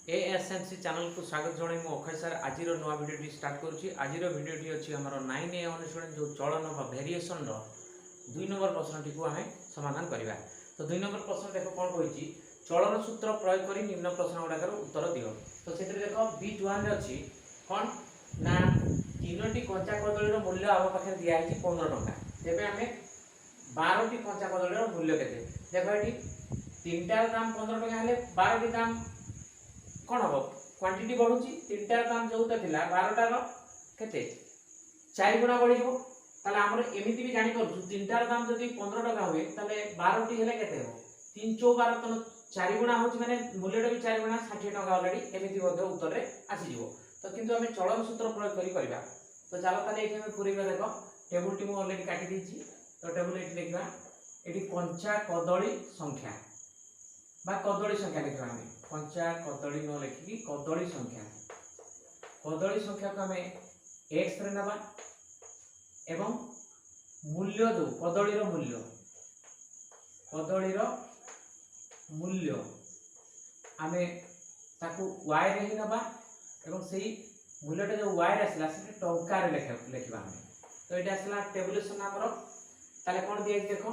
एएसएनसी channel को स्वागत जनाई मु अक्षय सर आज नुआ भिडियो स्टार्ट करुच्ची आज भिडियो अच्छी आम 9A अनुसरण जो चलन भेरिएसन दुई नंबर प्रश्न को आम समाधान करवा। तो दुई नंबर प्रश्न देख कौन कही चलन सूत्र प्रयोग कर निम्न प्रश्न गुड़ाकर उत्तर दियो। तो से देख बीट वन अच्छी कौन ना तीनो कंचा कदली मूल्य आम पाखे दिखाई 15 टंका तेज आम 12 कंचा कदली मूल्य के देख ये तीनटार दाम 15 टंका हेल्ले 12 दाम कौन हम क्वांटिटी बढ़ुची तीनटार दाम जो थी 12टार के 4 गुणा बढ़ आमर एमती भी जापर तीनटार दाम जब 15 टका हुए 12टी हेल्ले के 3 4 12 तो 4 गुणा हो मैंने मूल्यटा भी 4 गुणा 60 टका अलरेडी एमती उत्तर आसीज। तो किंतु आम चलन सूत्र प्रयोग करवा। तो चलो ताले ये पूरेगा देख टेबुल टी मुझे अलरेडी काटी देछि। तो टेबुल ये लिखा ये कंचा कदली संख्या बा कदली संख्या लिखा आम कंचा कदली न लिखिकी कदली संख्या को आम एक्स रे नबा एवं मूल्य जो कदलीर मूल्य आम ताकू वाई रे ही नबा एवं सही मूल्यटा जो वाई आसला से टंकार लिखा आम। तो ये आसला टेबुलेसन आमर ताले कौन दिया देख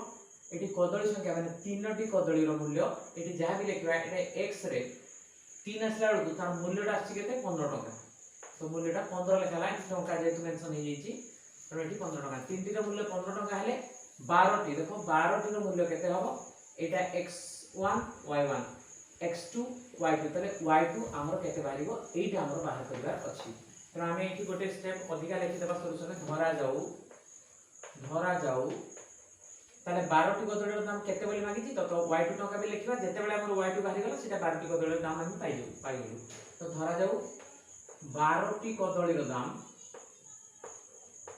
ये कदली संख्या मैंने 3टी कदलीर मूल्य ये जहाँ भी लिखा ये एक्स रे 3 आसला बेलू तार मूल्यटा आसी 15 टका। तो मूल्यटा 15 लिखा टंका जेहतु मेंशन हो तेणु ये 15 टका 3टी मूल्य 15 टका हेल्ले 12टी देख 12टी मूल्य केते हम यहाँ x1 y1 x2 y2 ताले y2 आमर केते बाहरिबो एटा आमर बाहर करबार अछि। तो आम ये गोटे स्टेप अधिका लिखिदेवा सल्यूशन धरा जाऊ ताले 12टी कदलीर दाम केते बोली मागिछि। तो y2 टका भी लिखिबा जेतेबेले हमर y2 बाहरी गला सेटा 12टी कदलीर दाम हम पाइलु। तो धरा जाऊ 12टी कदलीर दाम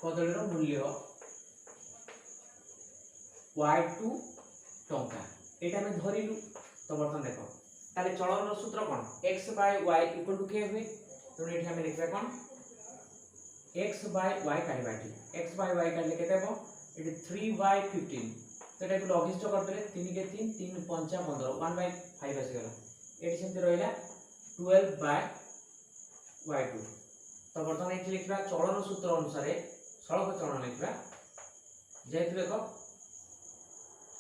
कदलीर मूल्य y2 टंका एटा हम धरिलु। तो बर्तन देख ताले चलन सूत्र कौन x by y equal to के हुए। तो ये हम लिखबा कौन x बाय y काढिबा x बाय y काढले केते हो ये 3 बाय 15। तो एटा को लघिष्ठ कर देले 3 के 3 3 5 15 1 बाय 5 आसी गला एटी सेमति रहला 12 बाय y2। तो बर्तन ये लिखबा चलन सूत्र अनुसार सड़क चलन लिखबा जेहेतु देखो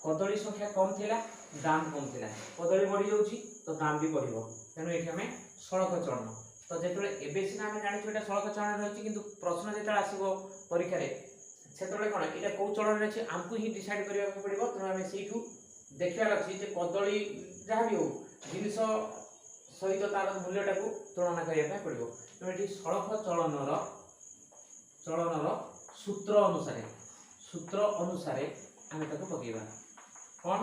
कदली संख्या कम थिला दाम कम थिला कदली बढ़ी जाउची तो दाम भी बढ़िबो तेनु एठी हमें सड़क चलन। तो जेतले एबे सिना हम जानि छुटा सड़क चलन रहछि किंतु प्रश्न जेतले आसीबो परीक्षा रे सेतले कोन एटा को चलन रहछि हमकु ही डिसाइड करिया को पड़िबो। तो हमें सेठू देखिया अछि जे कदली जहा भी हो जिनिस सहित तार मूल्यटा को तुलना करिया पे पड़िबो। तो एठी सड़क चलनर सूत्र अनुसार आमे ताको पकेबा कौन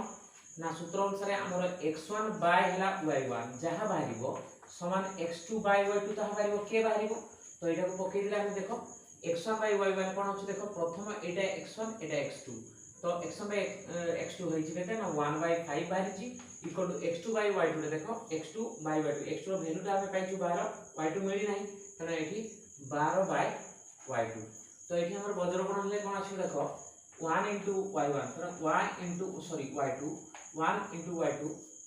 ना सूत्र अनुसार आमर x1 बाय हला y1 जहाँ बाहरिबो समान x2 बाय y2 ताहा बाहरिबो के बाहरिबो। तो एटा को पके दिले हम देखो x1 बाय y1 कोन अछि देखो प्रथम एटा x1 एटा x2। तो x1 बाय x2 होई छि केते ना 1 बाय 5 बाहरि छि equal to x2 bye y2 देखो x2 बाय y2 x2 रो वैल्यूटा हम पाइछु 12 y2 मिली नाही तने एठी 12 बाय y2। तो एठी हमर बज्रकोण हले कोन अछि देखो 1 into y1 तो y into sorry y2 1 into y2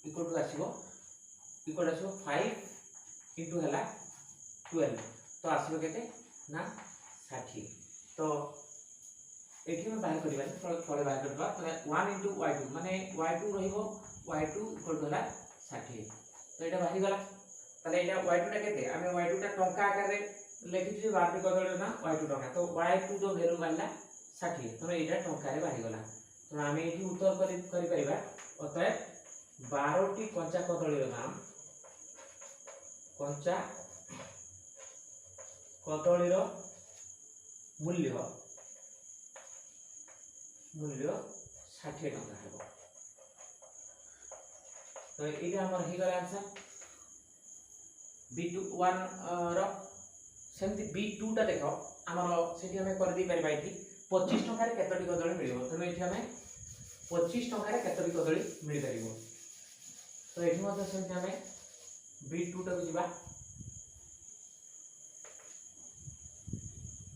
equal to आसीबो 5 into हला 12। तो आसीबो केते ना 60। तो एठी हम बाहर करबा थोड़े बाहर करबा तो 1 into y2 माने y2 रहिबो y2 इक्वल टू हला 60। तो एटा बाहर गला तले एटा y2 टा केते हमें y2 टा टंका आकार रे लेखि छि 12 कदले ना y2 टंका। तो y2 जो वैल्यू बाला 60 तो एटा टंका रे बाहर गला। तो आमे एठी उत्तर करि परिबा अतः 12टी कंचा कदलीर दाम कंचा कदलीर मूल्य 60 टंका हेबो। तो एटा हमर ही गला आंसर B1 रो सेमति B2 टा देखो हमर सेठी हमें कर दी परिबा एठी 25 टंका रे केतोटी कदली मिलिबो। तो एठी हमें 25 टंका रे केतोटी कदली मिलि परिबो। तो एठी मते सेमति हमें B2 टा को जिबा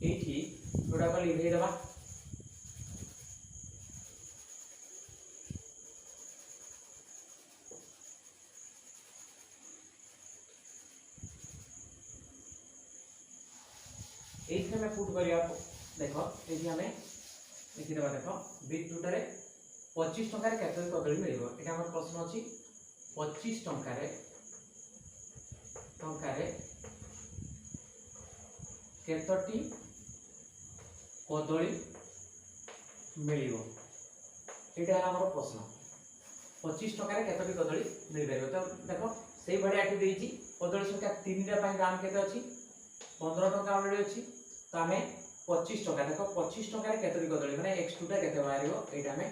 एठी थोड़ा को लिखै देबा एठी हमें पुट करिया देखो एठी हमें लिखि देबा देखो बीट टूटा रे 25 टंका रे केते कदली मिलिबो एटा हमर प्रश्न अछि 25 टंका रे केतोटी कदली मिलिबो एटा हमर प्रश्न 25 टंका रे केतोटी कदली मिल परबो तो देखो सेही भडिया एठी देइची कदली संख्या 3 रे पई दाम केते अछि 15 टंका ऑलरेडी अछि तो हमें 25 टंका देखो 25 टंका रे केतोटी कदली माने x2 टा केते बाहरिबो एटा हमें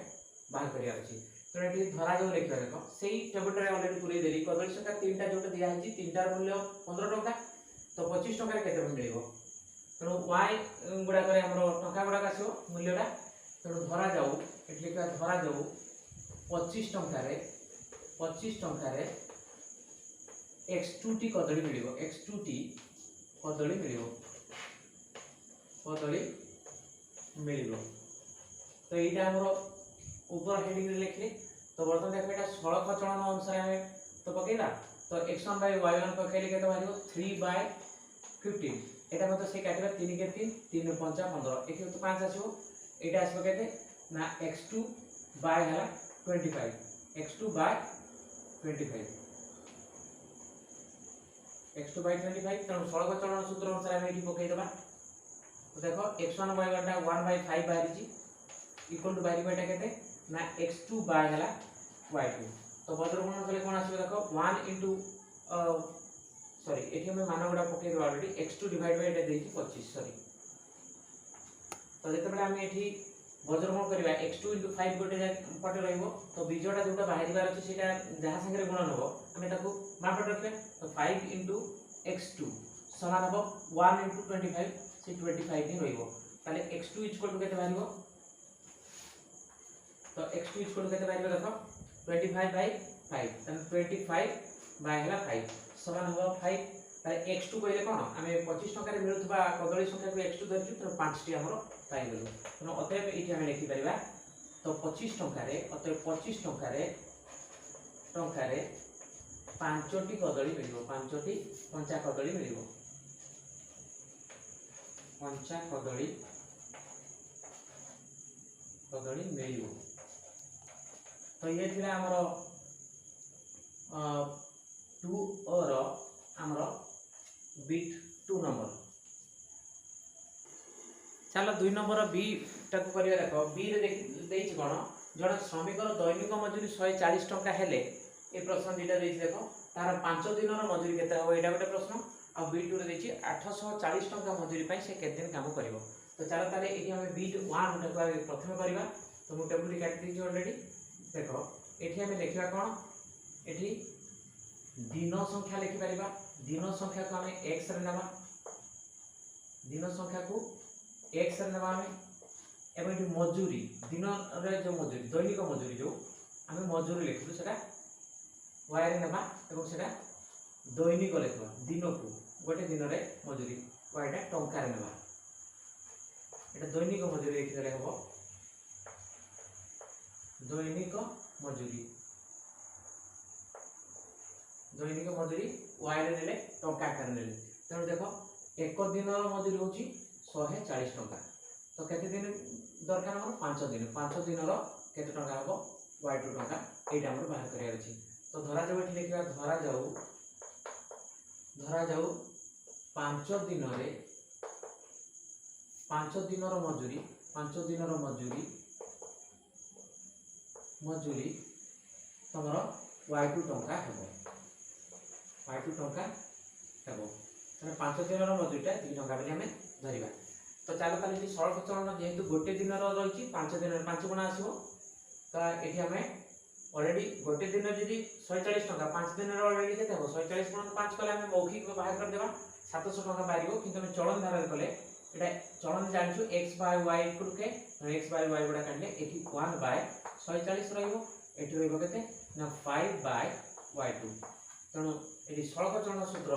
बाहर करिया अछि तो एठी धरा जो लिखिबा देखो सेही टेबल रे ऑलरेडी पुरै देली कदली संख्या 3 टा जोटा दिया हिची 3 टार मूल्य 15 टंका तो 25 टंका रे केते मिलिबो तो y गुडा करे हमरो टंका गुडा आसीबो मूल्यटा तो धरा जाऊ एठी लिखा धरा जाऊ 25 टंका रे x2 टी कदली मिलिबो x2 टी कदली मिलिबो तो एटा हमरो ऊपर हेडिंग रे लिखले तो बर्तन देखो एटा सड़क चलन अनुसार हमें तो पकेला तो x1 by y1 पकेले केते बारिबो 3/15 एटा मते से काटिबा 3 के 3 3 5 15 एठी तो 5 आसीबो एटा आसीबो केते ना x2 by हला 25 x2 by 25 x2 by 25 तण सड़क चलन सूत्र अनुसार हम एठी पकेइ देबा तो देखो x1 y1 टा 1/5 बाहरिची इक्वल टू बाहरिबा एटा केते ना x2 by हला y2 तो बदर गुणन कले कोन आसीबो देखो 1 into सॉरी एठी हम मान गुडा पकेइ देबा already x2 divide by Etah देइची 25 sorry तो जेते बेला हम एठी बदर गुणन करबा x2 into 5 गोटे पटे रहइबो तो बीजोटा जोटा बाहरिबार अछि सेटा जहा संगे गुणन होबो हम एटाको बापट रखबे तो 5 into x2 समान हो 1 into 25 से 25 ही रहइबो ताले x2 इक्वल टू केते बाहरिबो तो x2 इक्वल टू केते बाहरिबो देखो 25 by 5 तने 25 by हला 5 समान हो 5 ताले x2 कहले कोन हमें 25 टका रे मिलुथबा कदली संख्या को x2 धरछु तो 5 टी हमरो पाइ गेलो तो अतएव एठी हम लिखि परिबा तो 25 टका रे अतएव 25 टका रे 5 टी कदली मिलिबो 5 टी पंचा कदली मिलिबो पंचा कदली मिलिबो तो ये थिला हमरो 2 और हमरो बीट 2 नंबर चलो 2 नंबर बी टाको करिया देखो बी रे देइछ कोन जण श्रमिकर दैनिक मजूरी 140 टका हेले ए प्रश्न दिटा देइछ देखो तार 5 दिन रो मजूरी केते हो एटा गोटे प्रश्न आ बी 2 रे देइछ 840 टका मजूरी पई से केते दिन काम करिवो तो चलो ताले एठी हम बीट 1 टाको प्रथम करिवा तो मु टेबल रे काटि दिछि ऑलरेडी देखो एठी हम लिखिबा कोन एठी दिन संख्या लिखि परिबा दिन संख्या को हमें x रे नबा दिन संख्या को x रे नबा हमें एवं एठी मजूरी दिन रे जो मजूरी दैनिक मजूरी जो हमें मजूरी लिखु सेटा y रे नबा एवं सेटा दैनिक लिखबा दिन को गोटे दिन रे मजूरी y टा टंका रे नबा एटा दैनिक मजूरी लिखिले हबो दैनिक मजूरी y रे नेले टंका आकार नेले तेणु देखो एक दिन मजूरी होची 140 टंका तो केते दिन दरकार हमर 5 दिन रो केते टंका हबो y2 टंका एटा हमर बाहर करिया अछि तो धरा जाउ एठी लिखिबा धरा जाउ 5 दिन रे 5 दिन रो मजूरी तमरो y2 टंका हबो y2 टंका हेबो तने 5 दिन रो मजूरीटा 2 टंका बले हमें धरिबा तो चलो ताले जे सड़क चलन जेहेतु गोटे दिन रो रहिछि 5 दिन 5 गुणा आसीबो तो एठी हमें ऑलरेडी गोटे दिन जदी 140 टंका 5 दिन रो ऑलरेडी केते हो 140 गुणा 5 कले हमें मौखिक बाहर कर देबा 700 टंका बारिबो किंतु हम चलन धारा कले एटा चलन जानछु x by y इक्वल के x by y गुडा काटले एठी 1 by 140 रहइबो एठी रहइबो केते ना 5 by y2 तणो एटी सड़क चलन सूत्र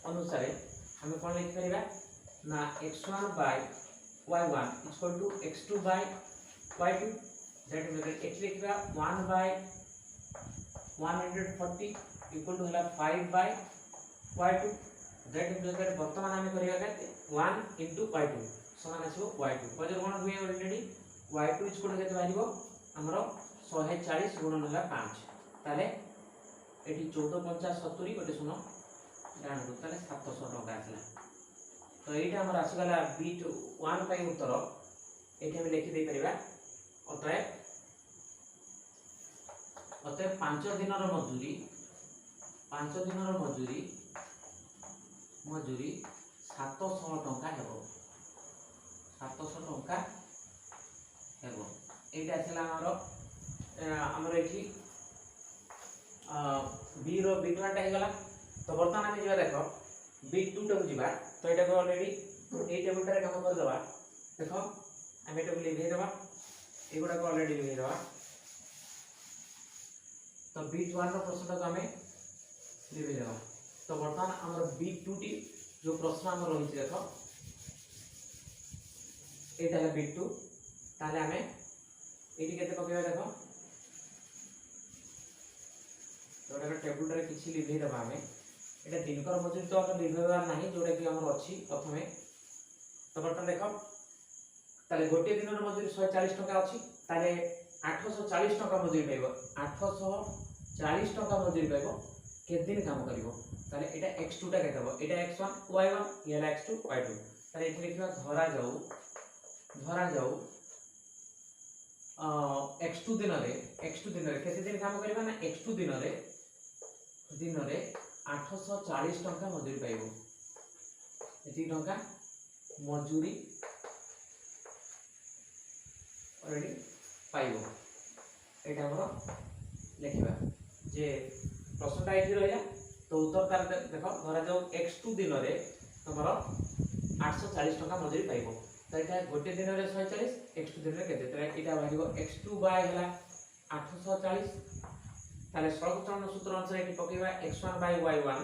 अनुसार हमें कौन लिख परिबा ना x1 by y1 equal to x2 by y2 that means एटी लिखबा 1 by 140 इक्वल टू है 5/y2 दैट मीन्स वर्तमान आम करिया 1 into y2 समान आसीबो y2 पजर गुण हुए ऑलरेडी y2 इक्वल केते बाहिबो हमरो 140 गुणन होला 5 ताले एठी 14 50 70 गोटे सुनो डाण को ताले 700 टका आसला तो एटा हमर आसीगला बीट 1 पई उत्तर एठी हम लिखि दे परिबा अतः 5 दिनर मजूरी 5 दिनर मजूरी 700 टका हेबो 700 टका हेबो एटा आसला हमर एठी बी रो बी टा हे गला तो वर्तमान हम जेबा देखो बी 2 टा जेबा तो एटा को ऑलरेडी ए टेबल रे काम कर दबा देखो हम एटा को लिखै दबा एगुडा को ऑलरेडी लिखै दबा तो बी 1 रो प्रश्न को हमें लिखै दबा तो वर्तमान हमर बी 2 टी जो प्रश्न हमर रही देखो एटा है बी 2 ताले हमें एटी केते पकेबा देखो जोटा टेबुल रे किछि लिखै दबा हमें एटा दिनकर मजूरी तो हम लिखैबा नाही जोटा कि हमर अछि प्रथमे तो बर्तन देखो ताले गोटे दिनर मजूरी 140 टका अछि ताले 840 टका मजूरी पाइबो 840 टका मजूरी पाइबो के दिन काम करिवो ताले एटा x2 टा केतबो एटा x1 y1 ये x2 y2 ताले एथि लिखिबा धरा जाऊ x2 दिन रे केते दिन काम करिबा ना x2 दिन रे 840 टका मजूरी पाइबो एति टका मजूरी ऑलरेडी पाइबो एटा हमर लिखिबा जे प्रश्नटा एठी रहला तो उत्तर तार देखो धरा जाऊ x2 दिन रे हमर 840 टका मजूरी पाइबो तो एटा गोटे दिन रे 140 x2 दिन रे केते तो एटा भागिबो x2 बाय हला 840 ताले सर्वोत्तम सूत्र अनुसार एटी पकेबा x1 by y1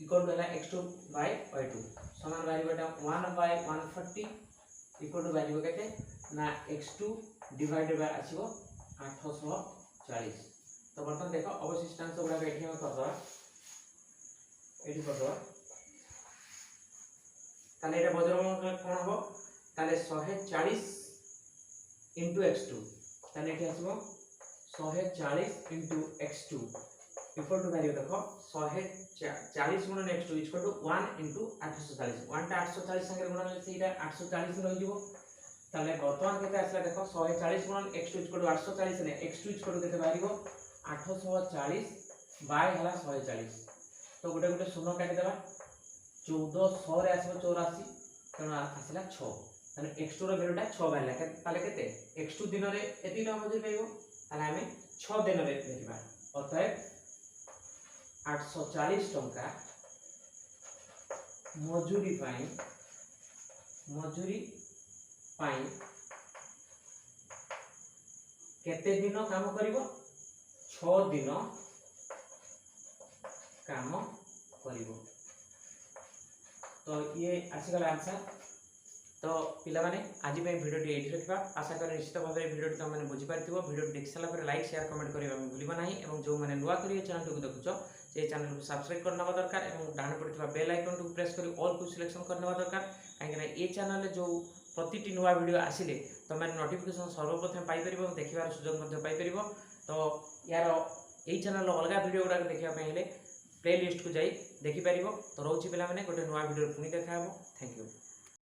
equal to x2 by y2 समान भागिबा 1 by 140 इक्वल टू भागिबा केते ना x2 डिवाइडेड बाय आसीबो 840 तो बर्तन देखो अवशिष्टांश गुडा एठी हम करदवा एठी करदवा ताले एटा बज्रमूल कोन हबो ताले 140 into x2 ताले एठी आसीबो 140 into x2 equal to value देखो 140 गुणन x2 इक्वल टू 1 into 840 1 टा 840 संगे गुणन ले सेटा 840 रहि जिवो ताले वर्तमान केते आसला देखो 140 गुणन x2 इक्वल टू 840 ने x2 इक्वल टू केते बाहिबो 840 बाय हला 140 तो गोटे गोटे शून्य काटि देबा 1400 रे आसीबो 84 तण आसला 6 ताले x2 रो वैल्यूटा 6 बाहिला ताले केते x2 दिन रे एति न मजूरी पाइबो ताले हमें 6 दिन रे लिखिबा अतः 840 टका मजूरी पाई केते दिन काम करिवो 6 दिन काम करिवो तो ये आसीगला आंसर तो पिला माने आज में वीडियो टी एठी रखबा आशा कर निश्चित भाबरे वीडियो टी माने बुझि पारथिबो वीडियो देख साला पर लाइक शेयर कमेंट करिबा हम भूलिबा नाही एवं जो माने नुवा करिए चैनल को देखुचो जे चैनल को सब्सक्राइब करना दरकार एवं डान पड़ितबा बेल आइकन को प्रेस करी ऑल को सिलेक्शन करना दरकार काहे ना ए चैनल जो प्रतिटी नुवा वीडियो आसिले तो माने नोटिफिकेशन सर्वप्रथम पाई परिबो देखिबार सुযোগ मध्ये पाई परिबो तो यार ए चैनल अलगा वीडियो गुडा देखिबा पय हेले प्लेलिस्ट को जाई देखि परिबो तो रहउची पिला माने गोटे नुवा वीडियो पुनी देखाबो थैंक यू।